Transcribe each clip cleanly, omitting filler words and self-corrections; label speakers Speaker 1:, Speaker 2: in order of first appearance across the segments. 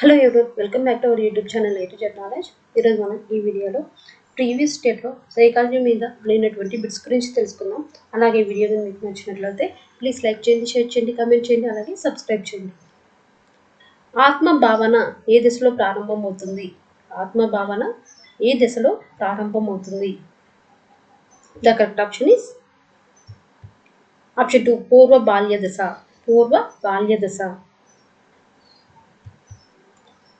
Speaker 1: Hello everyone, welcome back to our YouTube channel A to Z knowledge. ఈరోజు మనం ఈ వీడియోలో ప్రీవియస్ స్టేట్లో సైకాలజీ మీద లేనటువంటి బిట్స్ గురించి తెలుసుకుందాం. అలాగే వీడియో మీకు నచ్చినట్లయితే ప్లీజ్ లైక్ చేయండి, షేర్ చేయండి, కామెంట్ చేయండి, అలాగే సబ్స్క్రైబ్ చేయండి. ఆత్మ భావన ఏ దశలో ప్రారంభమవుతుంది? ఆత్మ భావన ఏ దశలో ప్రారంభమవుతుంది? The correct option is option 2, పూర్వ బాల్య దశ. పూర్వ బాల్య దశ.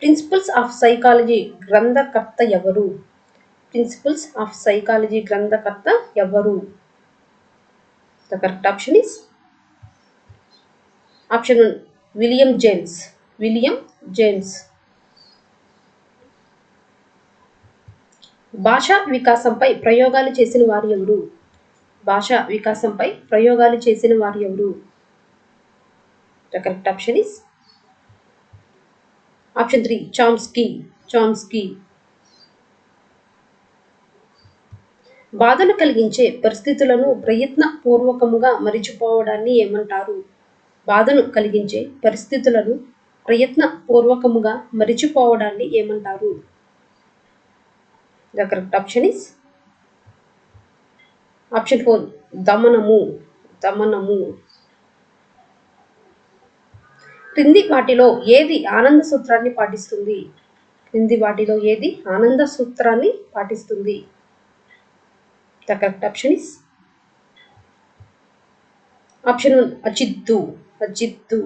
Speaker 1: ప్రిన్సిపల్స్ ఆఫ్ సైకాలజీ గ్రంథకర్త ఎవరు? ప్రిన్సిపల్స్ ఆఫ్ సైకాలజీ గ్రంథకర్త ఎవరు? The correct option is option 1, William James. William James. భాషా వికాసంపై ప్రయోగాలు చేసిన వారు ఎవరు? భాషా వికాసంపై ప్రయోగాలు చేసిన వారు ఎవరు? The correct option is option 3, Chomsky. Chomsky. బాధను కలిగించే పరిస్థితులను ప్రయత్నపూర్వకముగా మరిచిపోవడాన్ని ఏమంటారు? బాధను కలిగించే పరిస్థితులను ప్రయత్నపూర్వకముగా మరిచిపోవడాన్ని ఏమంటారు? The correct option is option 4, దమనము. దమనము. క్రింది వాటిలో ఏది ఆనంద సూత్రాన్ని పాటిస్తుంది? క్రింది వాటిలో ఏది ఆనంద సూత్రాన్ని పాటిస్తుంది? The correct option is option 1, అచిత్తు. అచిత్తు.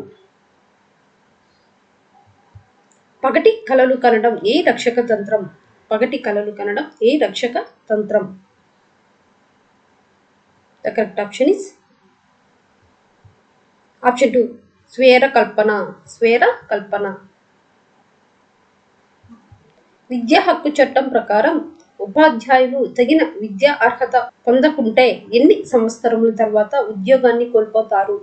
Speaker 1: పగటి కలలు కనడం ఏ రక్షక తంత్రం? పగటి కలలు కనడం ఏ రక్షక తంత్రం? The correct option is option 2, స్వేర కల్పన. స్వేర కల్పన. విద్యా హక్కు చట్టం ప్రకారం ఉపాధ్యాయులు తగిన విద్యా అర్హత పొందకుంటే ఎన్ని సంవత్సరముల తర్వాత ఉద్యోగాన్ని కోల్పోతారు?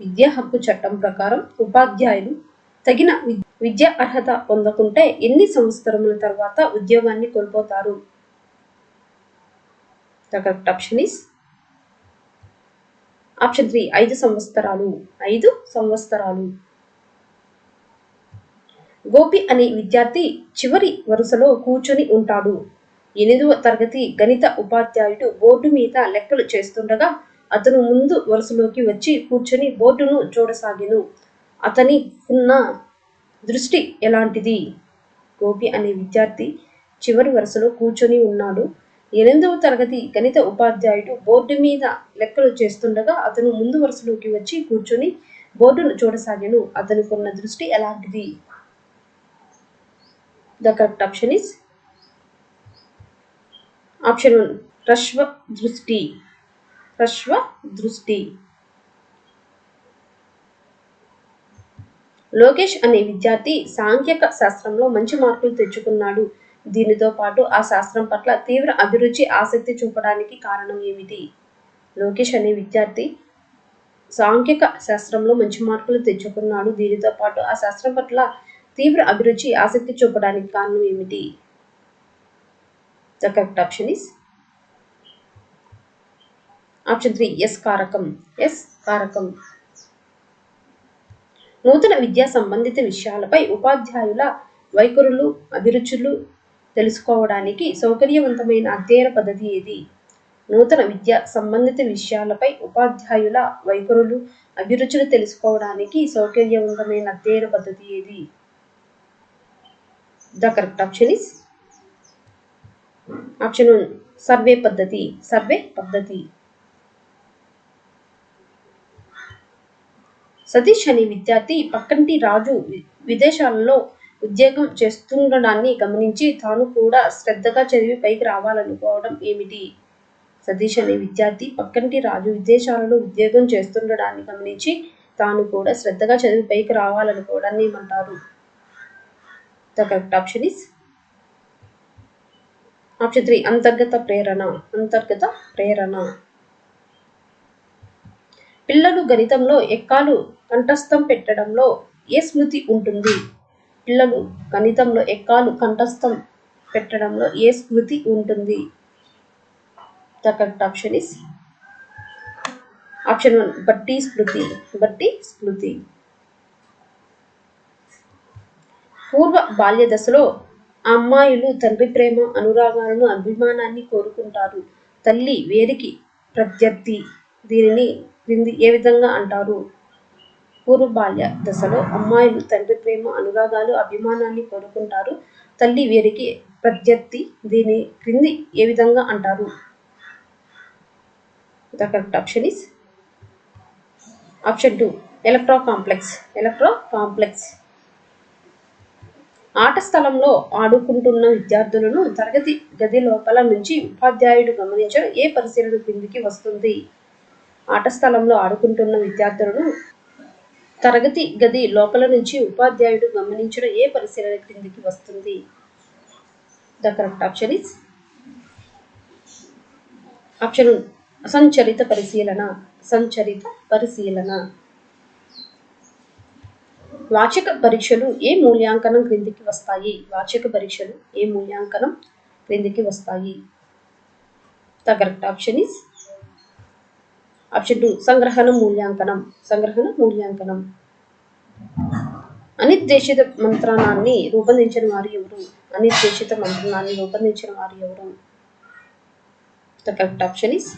Speaker 1: విద్యా హక్కు చట్టం ప్రకారం ఉపాధ్యాయులు తగిన విద్యా అర్హత పొందకుంటే ఎన్ని సంవత్సరముల తర్వాత ఉద్యోగాన్ని కోల్పోతారు? The correct option is option 3, 5 సంవత్సరాలు. 5 సంవత్సరాలు. గోపి అనే విద్యార్థి చివరి వరుసలో కూర్చొని ఉంటాడు. 8వ తరగతి గణిత ఉపాధ్యాయుడు బోర్డు మీద లెక్కలు చేస్తుండగా అతను ముందు వరుసలోకి వచ్చి కూర్చొని బోర్డును చూడసాగెను. అతనికున్న దృష్టి ఎలాంటిది? గోపి అనే విద్యార్థి చివరి వరుసలో కూర్చొని ఉన్నాడు. 8వ తరగతి గణిత ఉపాధ్యాయుడు బోర్డు మీద లెక్కలు చేస్తుండగా అతను ముందు వరుసలోకి వచ్చి కూర్చొని బోర్డును చూడసాగెను. అతనికున్న దృష్టి ఎలాంటిది? The correct option is option 1, హ్రస్వ దృష్టి. హ్రస్వ దృష్టి. లోకేష్ అనే విద్యార్థి సాంఖ్యక శాస్త్రంలో మంచి మార్కులు తెచ్చుకున్నాడు. దీనితో పాటు ఆ శాస్త్రం పట్ల తీవ్ర అభిరుచి, ఆసక్తి చూపడానికి కారణం ఏమిటి? లోకేష్ అనే విద్యార్థి సాంఖ్యక శాస్త్రంలో మంచి మార్కులు తెచ్చుకున్నాడు. దీనితో పాటు ఆ శాస్త్రం పట్ల తీవ్ర అభిరుచి, ఆసక్తి చూపడానికి కారణం ఏమిటి? The correct option is option 3, ఎస్ కారకం. ఎస్ కారకం. నూతన విద్యా సంబంధిత విషయాలపై ఉపాధ్యాయుల వైఖరులు, అభిరుచులు తెలుసుకోవడానికి సౌకర్యవంతమైన అధ్యయన పద్ధతి ఏది? నూతన విద్యా సంబంధిత విషయాలపై ఉపాధ్యాయుల వైఖరులు, అభిరుచులు తెలుసుకోవడానికి సౌకర్యవంతమైన అధ్యయన పద్ధతి ఏది? The correct option is option 1, survey పద్ధతి. సర్వే పద్ధతి. సతీష్ అనే విద్యార్థి పక్కంటి రాజు విదేశాలలో ఉద్యోగం చేస్తుండడాన్ని గమనించి తాను కూడా శ్రద్ధగా చదివి పైకి రావాలనుకోవడం ఏమిటి? సతీష్ అనే విద్యార్థి పక్కంటి రాజు విదేశాలలో ఉద్యోగం చేస్తుండడాన్ని గమనించి తాను కూడా శ్రద్ధగా చదివి పైకి రావాలనుకోవడాన్ని ఏమంటారు? The correct option is option 3, అంతర్గత ప్రేరణ. అంతర్గత ప్రేరణ. పిల్లలు గణితంలో ఎక్కాలు కంఠస్థం పెట్టడంలో ఏ స్మృతి ఉంటుంది? పిల్లలు గణితంలో ఎక్కాలు కంఠస్థం పెట్టడంలో ఏ స్మృతి ఉంటుంది? The correct option is option 1, బట్టి స్మృతి. బట్టి స్మృతి. పూర్వ బాల్య దశలో అమ్మాయిలు తండ్రి ప్రేమ, అనురాగాలను, అభిమానాన్ని కోరుకుంటారు. తల్లి వేరికి ప్రత్యర్థి. దీనిని క్రింది ఏ విధంగా అంటారు? పూర్వ బాల్య దశలో అమ్మాయిలు తండ్రి ప్రేమ, అనురాగాలు, అభిమానాన్ని కోరుకుంటారు. తల్లి వీరికి ప్రత్యర్థి. దీని క్రింది ఏ విధంగా అంటారు? The correct option is option 2, electro complex. Electro complex. ఆట స్థలంలో ఆడుకుంటున్న విద్యార్థులను తరగతి గది లోపల నుంచి ఉపాధ్యాయుడు గమనించడం ఏ పరిశీలన క్రిందికి వస్తుంది? ఆట స్థలంలో ఆడుకుంటున్న విద్యార్థులను తరగతి గది లోపల నుంచి ఉపాధ్యాయుడు గమనించడం ఏ పరిశీలన క్రిందికి వస్తుంది? The correct option is option సంచరిత పరిశీలన. సంచరిత పరిశీలన. వాచక పరీక్షలు ఏ మూల్యాంకనం క్రిందికి వస్తాయి? వాచక పరీక్షలు ఏ మూల్యాంకనం క్రిందికి వస్తాయి? The correct option is option 2, సంగ్రహణ మూల్యాంకనం. సంగ్రహణ మూల్యాంకనం. అనిర్దేశిత మంత్రాన్ని రూపొందించిన వారు ఎవరు? అనిర్దేశిత మంత్రాన్ని రూపొందించిన వారు ఎవరు? The correct option is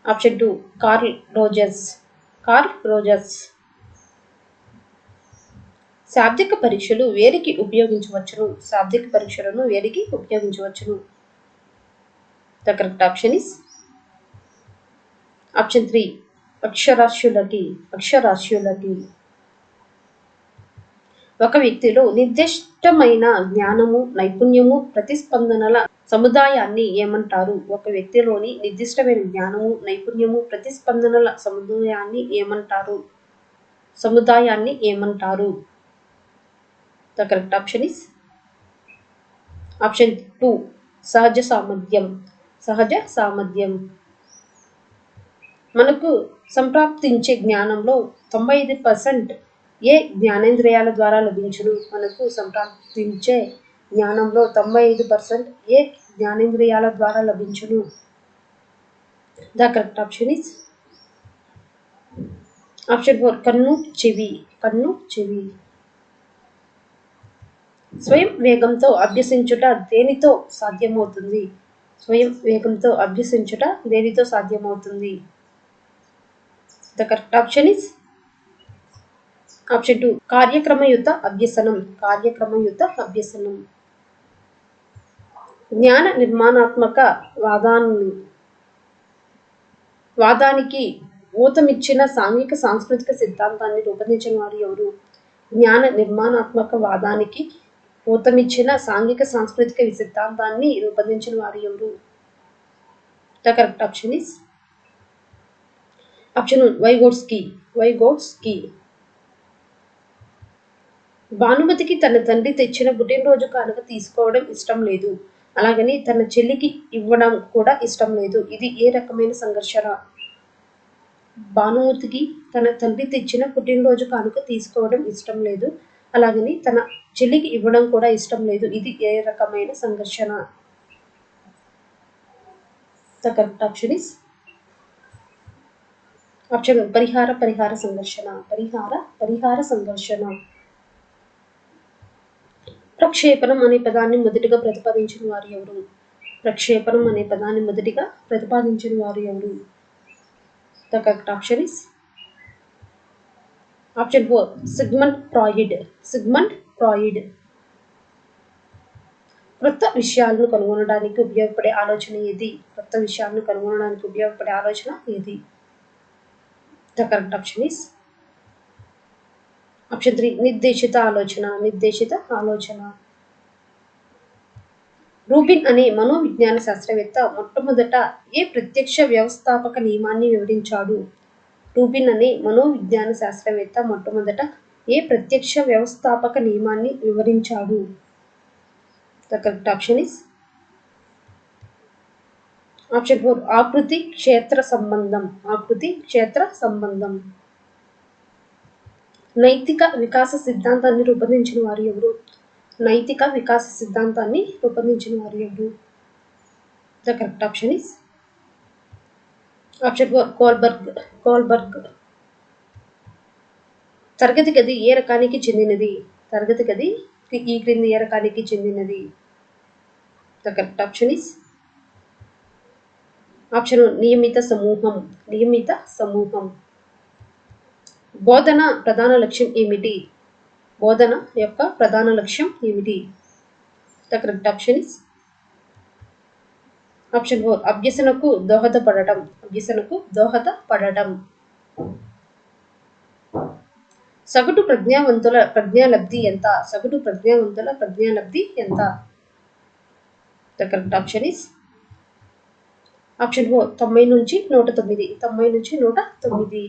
Speaker 1: option 2, Carl Rogers. Carl Rogers. శాబ్దిక పరీక్షలు వేరికి ఉపయోగించవచ్చును? శాబ్దిక పరీక్షలను వేరికి ఉపయోగించవచ్చును? The correct option is option 3, అక్షరాస్యులకి. అక్షరాస్యులకి. ఒక వ్యక్తిలో నిర్దిష్టమైన జ్ఞానము, నైపుణ్యము, ప్రతిస్పందనల సముదాయాన్ని ఏమంటారు? ఒక వ్యక్తిలోని నిర్దిష్టమైన జ్ఞానము, నైపుణ్యము, ప్రతిస్పందనల సముదాయాన్ని ఏమంటారు? సముదాయాన్ని ఏమంటారు? The correct option is option 2, సహజ సామర్థ్యం. సహజ సామర్థ్యం. మనకు సంప్రాప్తించే జ్ఞానంలో 95% ఏ జ్ఞానేంద్రియాల ద్వారా లభించును? మనకు సంప్రాప్తించే జ్ఞానంలో 95% ఏ జ్ఞానేంద్రియాల ద్వారా లభించును? The correct option is option 4, కన్ను, చెవి. కన్ను, చెవి. స్వయం వేగంతో అభ్యసించుట దేనితో సాధ్యమవుతుంది? స్వయం వేగంతో అభ్యసించుట దేనితో సాధ్యమవుతుంది? The correct option is option 2, కార్యక్రమయుత అభ్యసనం. కార్యక్రమయుత అభ్యసనం. జ్ఞాన నిర్మాణాత్మక వాదానికి ఊతమిచ్చిన సాంఘిక సాంస్కృతిక సిద్ధాంతాన్ని రూపొందించిన వారు ఎవరు? జ్ఞాన నిర్మాణాత్మక వాదానికి ఊతమిచ్చిన సాంఘిక సాంస్కృతిక సిద్ధాంతాన్ని రూపొందించిన వారు ఎవరు? The correct option is option 1, Vygotsky. Vygotsky. భానుమతికి తన తండ్రి తెచ్చిన పుట్టినరోజు కానుక తీసుకోవడం ఇష్టం లేదు. అలాగని తన చెల్లికి ఇవ్వడం కూడా ఇష్టం లేదు. ఇది ఏ రకమైన సంఘర్షణ? భానుమతికి తన తండ్రి తెచ్చిన పుట్టినరోజు కానుక తీసుకోవడం ఇష్టం లేదు. అలాగని తన చెల్లికి ఇవ్వడం కూడా ఇష్టం లేదు. ఇది ఏ రకమైన సంఘర్షణ? The correct option is option 1, పరిహార సంఘర్షణ. పరిహార సంఘర్షణ. ప్రక్షేపణం అనే పదాన్ని మొదటిగా ప్రతిపాదించిన వారు ఎవరు? ప్రక్షేపణం అనే పదాన్ని మొదటిగా ప్రతిపాదించిన వారు ఎవరు? The correct option is option 4, Sigmund Freud. Sigmund Freud. క్రొత్త విషయాలను కనుగొనడానికి ఉపయోగపడే ఆలోచన ఏది? క్రొత్త విషయాలను కనుగొనడానికి ఉపయోగపడే ఆలోచన ఏది? The correct option is option 3, నిర్దేశిత ఆలోచన. నిర్దేశిత ఆలోచన. రూబిన్ అనే మనోవిజ్ఞాన శాస్త్రవేత్త మొట్టమొదట ఏ ప్రత్యక్ష వ్యవస్థాపక నియమాన్ని వివరించాడు? రూబిన్ అనే మనోవిజ్ఞాన శాస్త్రవేత్త మొట్టమొదట ఏ ప్రత్యక్ష వ్యవస్థాపక నియమాన్ని వివరించాడు? The correct option is option 4, ఆకృతి క్షేత్ర సంబంధం. ఆకృతి క్షేత్ర సంబంధం. నైతిక వికాస సిద్ధాంతాన్ని రూపొందించిన వారు ఎవరు? నైతిక వికాస సిద్ధాంతాన్ని రూపొందించిన వారు ఎవరు? The correct option is option 4, Kohlberg. Kohlberg. తరగతి గది ఏ రకానికి చెందినది? తరగతి గది ఈ క్రింది ఏ రకానికి చెందినది? The correct option is option నియమిత సమూహం. నియమిత సమూహం. బోధన ప్రధాన లక్ష్యం ఏమిటి? బోధన యొక్క ప్రధాన లక్ష్యం ఏమిటి? The correct option is option 4 అభ్యసనకు దోహదపడటం. అభ్యసనకు దోహదపడటం. సగటు ప్రజ్ఞావంతుల ప్రజ్ఞాలబ్ధి ఎంత? సగటు ప్రజ్ఞావంతుల ప్రజ్ఞాలబ్ధి ఎంత? The correct option is option 4 90 నుంచి 109. 90 నుంచి 109.